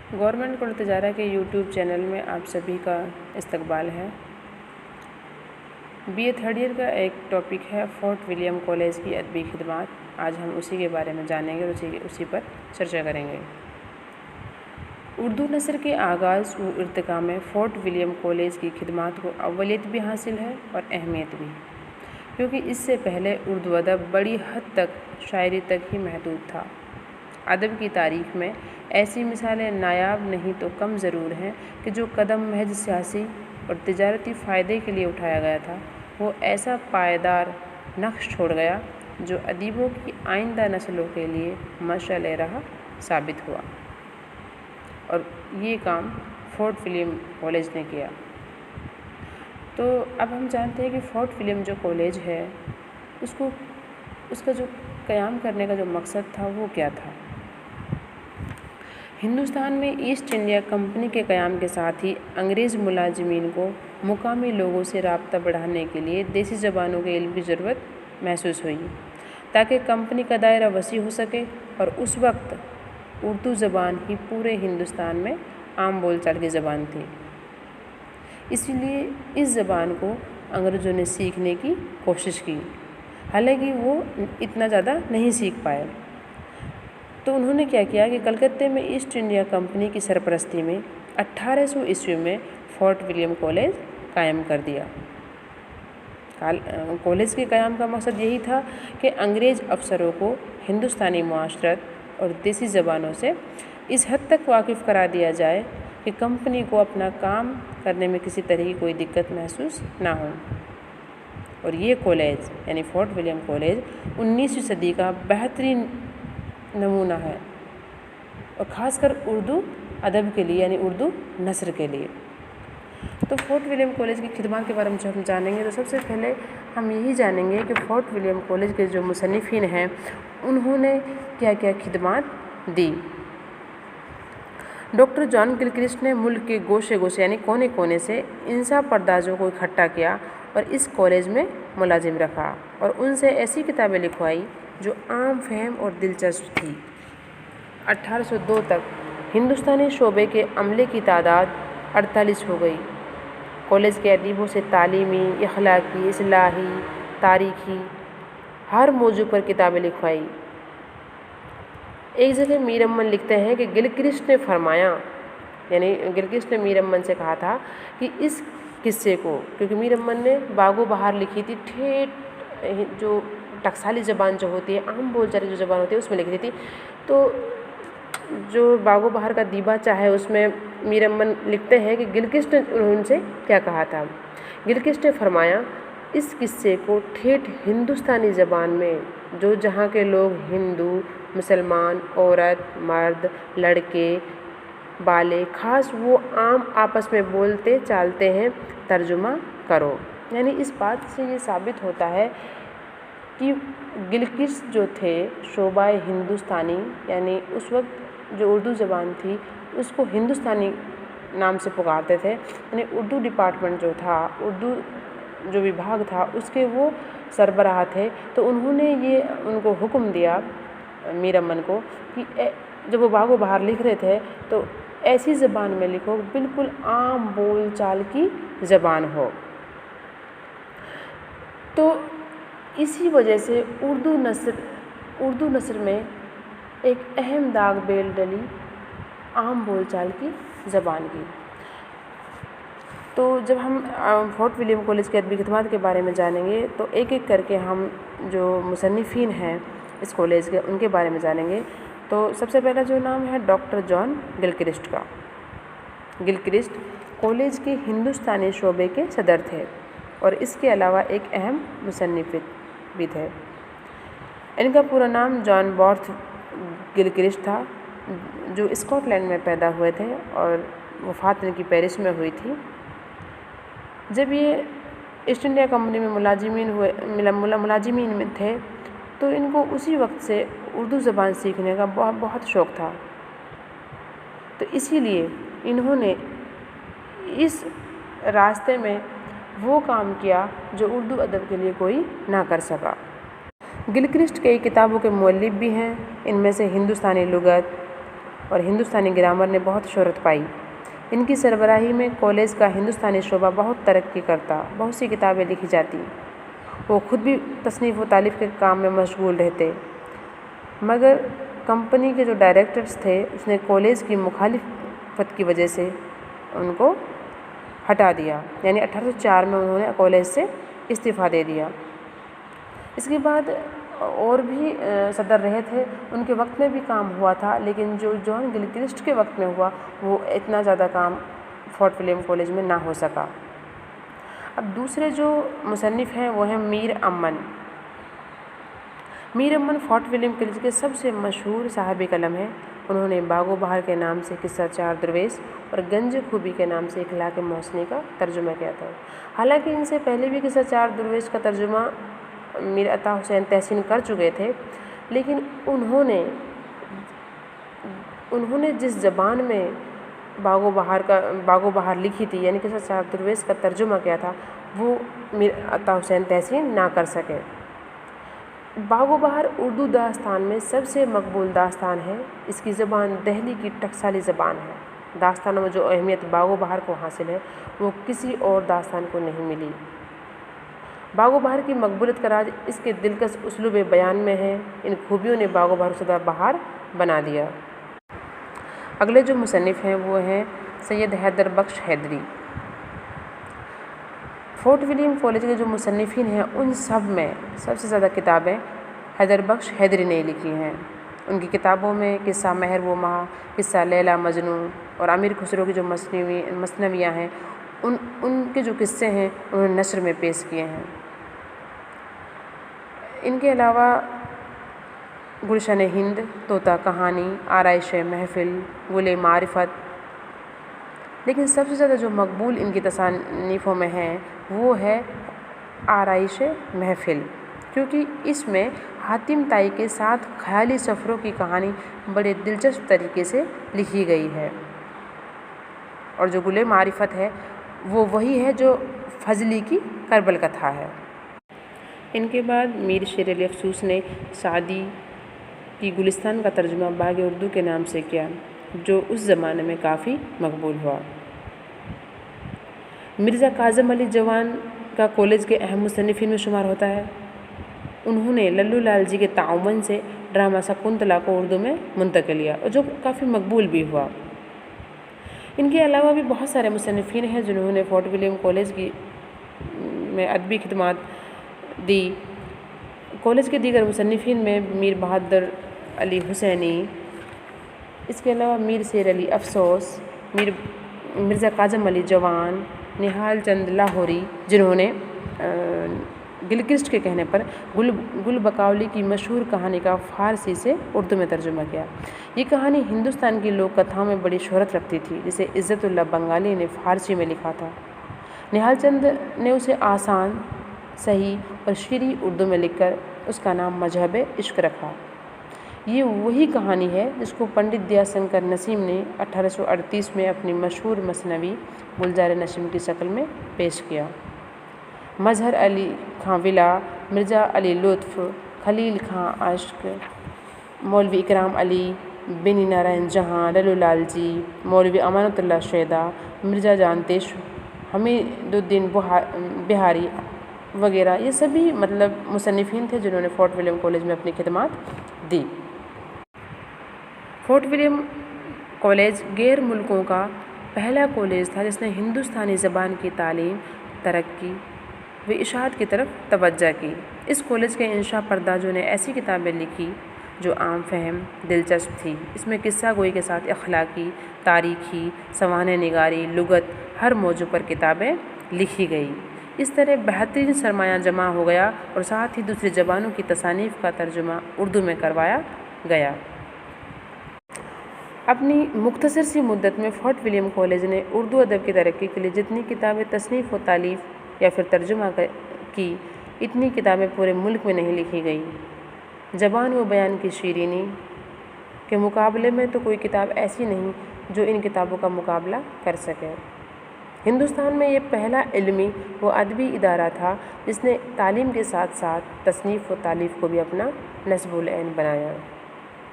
Government कुल तिजारा के YouTube channel में आप सभी का इस्तकबाल है। BA थर्ड ईयर का एक टॉपिक है फोर्ट विलियम कॉलेज की अदबी खिदमात। आज हम उसी के बारे में जानेंगे और उसी पर चर्चा करेंगे। उर्दू नस्र के आगाज़ व इर्तिका में फोर्ट विलियम कॉलेज की खिदमात को अव्वलियत भी हासिल है और अहमियत भी, क्योंकि इससे पहले उर्दू अदब बड़ी हद तक शायरी तक ही महदूद था। अदब की तारीख़ में ऐसी मिसालें नायाब नहीं तो कम ज़रूर हैं कि जो कदम महज सियासी और तिजारती फ़ायदे के लिए उठाया गया था, वो ऐसा पायदार नक्श छोड़ गया जो अदीबों की आइंदा नस्लों के लिए मशाल राह साबित हुआ। और ये काम फोर्ट विलियम कॉलेज ने किया। तो अब हम जानते हैं कि फोर्ट विलियम जो कॉलेज है उसका जो क़याम करने का जो मकसद था वो क्या था। हिंदुस्तान में ईस्ट इंडिया कंपनी के क़याम के साथ ही अंग्रेज़ मुलाजिमीन को मुकामी लोगों से राब्ता बढ़ाने के लिए देसी ज़बानों के इल्म की ज़रूरत महसूस हुई, ताकि कंपनी का दायरा वसी हो सके। और उस वक्त उर्दू ज़बान ही पूरे हिंदुस्तान में आम बोलचाल की ज़बान थी। इसीलिए इस ज़बान को अंग्रेज़ों ने सीखने की कोशिश की, हालांकि वो इतना ज़्यादा नहीं सीख पाए। तो उन्होंने क्या किया कि कलकत्ते में ईस्ट इंडिया कंपनी की सरपरस्ती में 1800 ईस्वी में फोर्ट विलियम कॉलेज कायम कर दिया। कॉलेज के क़याम का मकसद यही था कि अंग्रेज़ अफसरों को हिंदुस्तानी माशरत और देसी ज़बानों से इस हद तक वाकिफ़ करा दिया जाए कि कंपनी को अपना काम करने में किसी तरह की कोई दिक्कत महसूस ना हो। और ये कॉलेज यानी फोर्ट विलियम कॉलेज 19वीं सदी का बेहतरीन नमूना है, और ख़ासकर उर्दू अदब के लिए यानी उर्दू नस्र के लिए। तो फोर्ट विलियम कॉलेज की खिदमत के बारे में जब हम जानेंगे तो सबसे पहले हम यही जानेंगे कि फोर्ट विलियम कॉलेज के जो मुसन्निफ़ीन हैं उन्होंने क्या क्या खिदमत दी। डॉक्टर जॉन गिलक्रिस्ट ने मुल्क के गोशे गोशे यानी कोने कोने से इंसाफ परदाजों को इकट्ठा किया और इस कॉलेज में मुलाजिम रखा और उनसे ऐसी किताबें लिखवाई जो आम फहम और दिलचस्प थी। 1802 तक हिंदुस्तानी शोबे के अमले की तादाद 48 हो गई। कॉलेज के अदीबों से तालीमी, अखलाकी, इस्लाही, तारीख़ी हर मौजू पर किताबें लिखवाई। एक जगह मीर अमन लिखते हैं कि गिलक्रिस्ट ने फरमाया, यानी गिलक्रिस्ट ने मीर अमन से कहा था कि इस किस्से को, क्योंकि मीर अमन ने बागो बहार लिखी थी, ठेठ जो टकसाली ज़बान जो होती है, आम बोलचाल की जो ज़बान होती है उसमें लिखी थी। तो जो बागो बहार का दीबाचा है उसमें मीर अमन लिखते हैं कि गिलक्रिस्ट ने उनसे क्या कहा था। गिलक्रिस्ट ने फरमाया, इस किस्से को ठेठ हिंदुस्तानी ज़बान में जो जहाँ के लोग हिंदू, मुसलमान, औरत, मर्द, लड़के, बाले, ख़ास वो आम आपस में बोलते चालते हैं, तर्जुमा करो। यानी इस बात से ये साबित होता है कि गिलक्रिस्ट जो थे शोबाए हिंदुस्तानी, यानी उस वक्त जो उर्दू ज़बान थी उसको हिंदुस्तानी नाम से पुकारते थे, यानी उर्दू डिपार्टमेंट जो था, उर्दू जो विभाग था उसके वो सरबराह थे। तो उन्होंने ये उनको हुक्म दिया मीर अमन को कि जब वो बागो बहार लिख रहे थे तो ऐसी ज़बान में लिखो बिल्कुल आम बोल चाल की ज़बान हो। तो इसी वजह से उर्दू नस्र में एक अहम दाग बेल डली आम बोलचाल की ज़बान की। तो जब हम फोर्ट विलियम कॉलेज के अदबी खिदमत के बारे में जानेंगे तो एक एक करके हम जो मुसन्निफ़ीन हैं इस कॉलेज के उनके बारे में जानेंगे। तो सबसे पहला जो नाम है डॉक्टर जॉन गिलक्रिस्ट का। गिलक्रिस्ट कॉलेज के हिंदुस्तानी शोबे के सदर थे और इसके अलावा एक अहम मुसन्निफ़ भी थे। इनका पूरा नाम जॉन बॉर्थ गिलक्रिस्ट था, जो स्कॉटलैंड में पैदा हुए थे और वफ़ात इनकी पेरिस में हुई थी। जब ये ईस्ट इंडिया कंपनी में मुलाजिमीन में थे तो इनको उसी वक्त से उर्दू ज़बान सीखने का बहुत शौक़ था। तो इसीलिए इन्होंने इस रास्ते में वो काम किया जो उर्दू अदब के लिए कोई ना कर सका। गिलक्रिस्ट कई किताबों के मुअल्लिफ़ भी हैं। इनमें से हिंदुस्तानी लुगत, اور ہندوستانی گرامر نے بہت شہرت پائی۔ ان کی سربراہی میں کالج کا ہندوستانی شعبہ بہت ترقی کرتا، بہت سی کتابیں لکھی جاتی، وہ خود بھی تصنیف و تالیف کے کام میں مشغول رہتے، مگر کمپنی کے جو ڈائریکٹرز تھے اس نے کالج کی مخالفت کی وجہ سے ان کو ہٹا دیا، یعنی 1804 میں انہوں نے کالج سے استعفیٰ دے دیا۔ اس کے بعد اور بھی صدر رہے تھے، ان کے وقت میں بھی کام ہوا تھا، لیکن جو جان گلکرسٹ کے وقت میں ہوا وہ اتنا زیادہ کام فورٹ ولیم کالج میں نہ ہو سکا۔ اب دوسرے جو مصنف ہیں وہ ہیں میر امن۔ میر امن فورٹ ولیم کالج کے سب سے مشہور صاحب قلم ہیں۔ انہوں نے باغ و بہار کے نام سے قصہ چار درویش اور گنج خوبی کے نام سے اخلاق محسنی کا ترجمہ کیا تھا۔ حالانکہ ان سے پہلے بھی قصہ چار درویش کا ترجمہ میر عطا حسین تحسین کر چکے تھے، لیکن انہوں نے جس زبان میں باغ و بہار لکھی تھی، یعنی قصہ چار درویش کا ترجمہ کیا تھا، وہ میر عطا حسین تحسین نہ کر سکے۔ باغ و بہار اردو داستان میں سب سے مقبول داستان ہے۔ اس کی زبان دہلی کی ٹکسالی زبان ہے۔ داستانوں میں جو اہمیت باغ و بہار کو حاصل ہے وہ کسی اور داستان کو نہیں ملی۔ باغ و بہار کی مقبولیت کا راز اس کے دلکش اسلوب بیان میں ہے۔ ان خوبیوں نے باغ و بہار سدا بہار بنا دیا۔ اگلے جو مصنف ہیں وہ ہیں سید حیدر بخش حیدری۔ فورٹ ولیم کالج کے جو مصنفین ہیں ان سب میں سب سے زیادہ کتابیں حیدر بخش حیدری نے لکھی ہیں۔ ان کی کتابوں میں قصہ مہر و ماہ، قصہ لیلا مجنوں اور امیر خسرو کی جو مثنویاں ہیں ان کے جو قصے ہیں انہوں نے نثر میں پیش کیے ہیں۔ ان کے علاوہ گلشن ہند، طوطا کہانی، آرائش محفل، گل معرفت، لیکن سب سے زیادہ جو مقبول ان کی تصانیفوں میں ہیں وہ ہے آرائش محفل، کیونکہ اس میں حاتم طائی کے ساتھ خیالی سفروں کی کہانی بڑے دلچسپ طریقے سے لکھی گئی ہے، اور جو گل معرفت ہے وہ وہی ہے جو فضلی کی کربل کتھا ہے۔ ان کے بعد میر شیر علی افسوس نے سعدی کی گلستان کا ترجمہ باغ اردو کے نام سے کیا، جو اس زمانے میں کافی مقبول ہوا۔ مرزا کاظم علی جوان کا کالج کے اہم مصنفین میں شمار ہوتا ہے۔ انہوں نے للو لال جی کے تعاون سے ڈرامہ شکنتلا کو اردو میں منتقل کیا، اور جو کافی مقبول بھی ہوا۔ ان کے علاوہ بھی بہت سارے مصنفین ہیں جنہوں نے فورٹ ولیم کالج میں ادبی خدمات دی۔ کالج کے دیگر مصنفین میں میر بہادر علی حسینی، اس کے علاوہ میر شیر علی افسوس، مرزا کاظم علی جوان، نہال چند لاہوری، جنہوں نے گلکرسٹ کے کہنے پر گل بقاولی کی مشہور کہانی کا فارسی سے اردو میں ترجمہ کیا۔ یہ کہانی ہندوستان کی لوک کتھاؤں میں بڑی شہرت رکھتی تھی، جسے عزت اللہ بنگالی نے فارسی میں لکھا تھا۔ نہال چند نے اسے آسان، صحیح اور شیریں اردو میں لکھ کر اس کا نام مذہب عشق رکھا۔ یہ وہی کہانی ہے جس کو پنڈت دیا شنکر نسیم نے 1838 میں اپنی مشہور مثنوی گلزار نسیم کی شکل میں پیش کیا۔ مظہر علی خاں ولا، مرزا علی لطف، خلیل خاں اشک، مولوی اکرام علی، بینی نارائن جہاں، للو لال جی، مولوی امانت اللہ شیدا، مرزا جانتیش، حمید الدین بہاری وغیرہ، یہ سبھی مصنفین تھے جنہوں نے فورٹ ولیم کالج میں اپنی خدمات دی۔ فورٹ ولیم کالج غیر ملکوں کا پہلا کالج تھا جس نے ہندوستانی زبان کی تعلیم، ترقی و اشاعت کی طرف توجہ کی۔ اس کالج کے انشاء پردازوں نے ایسی کتابیں لکھی جو عام فہم، دلچسپ تھی۔ اس میں قصہ گوئی کے ساتھ اخلاقی، تاریخی، سوانح نگاری، لغت، ہر موضوع پر کتابیں لکھی گئی۔ اس طرح بہترین سرمایہ جمع ہو گیا اور ساتھ ہی دوسری زبانوں کی تصانیف کا ترجمہ اردو میں کروایا گیا۔ اپنی مختصر سی مدت میں فورٹ ولیم کالج نے اردو ادب کی ترقی کے لیے جتنی کتابیں تصنیف و تالیف یا پھر ترجمہ کی، اتنی کتابیں پورے ملک میں نہیں لکھی گئی۔ زبان و بیان کی شیرینی کے مقابلے میں تو کوئی کتاب ایسی نہیں جو ان کتابوں کا مقابلہ کر سکے۔ ہندوستان میں یہ پہلا علمی و ادبی ادارہ تھا جس نے تعلیم کے ساتھ ساتھ تصنیف و تالیف کو بھی اپنا نصب العین بنایا۔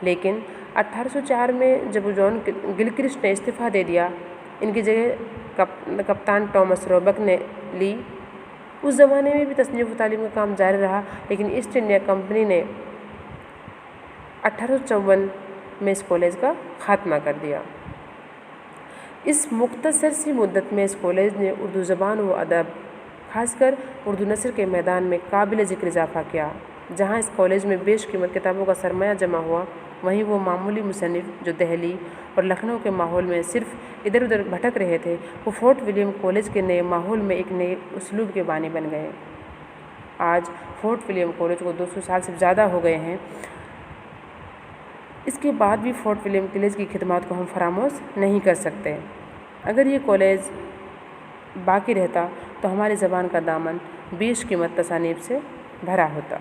لیکن 1804 में जब जॉन गिलक्रिस्ट ने इस्तीफ़ा दे दिया, इनकी जगह कप्तान टॉमस रॉबक ने ली। उस ज़माने में भी तस्नीफ़ व तालीम का काम जारी रहा, लेकिन ईस्ट इंडिया कंपनी ने 1854 में इस कॉलेज का ख़ात्मा कर दिया। इस मुख्तसर सी मुद्दत में इस कॉलेज ने उर्दू ज़बान व अदब, खासकर उर्दू नस्र के मैदान में काबिल ज़िक्र इजाफ़ा किया। जहाँ इस कॉलेज में बेशकीमत किताबों का सरमाया जमा हुआ, वहीं वो मामूली मुसन्निफ़ जो दिल्ली और लखनऊ के माहौल में सिर्फ इधर उधर भटक रहे थे, वो फोर्ट विलियम कॉलेज के नए माहौल में एक नए उसलूब के बानी बन गए। आज फोर्ट विलियम कॉलेज को 200 साल से ज़्यादा हो गए हैं। इसके बाद भी फोर्ट विलियम कॉलेज की खिदमत को हम फरामोश नहीं कर सकते। अगर ये कॉलेज बाकी रहता तो हमारी ज़बान का दामन बेशकीमत तसानीफ़ से भरा होता।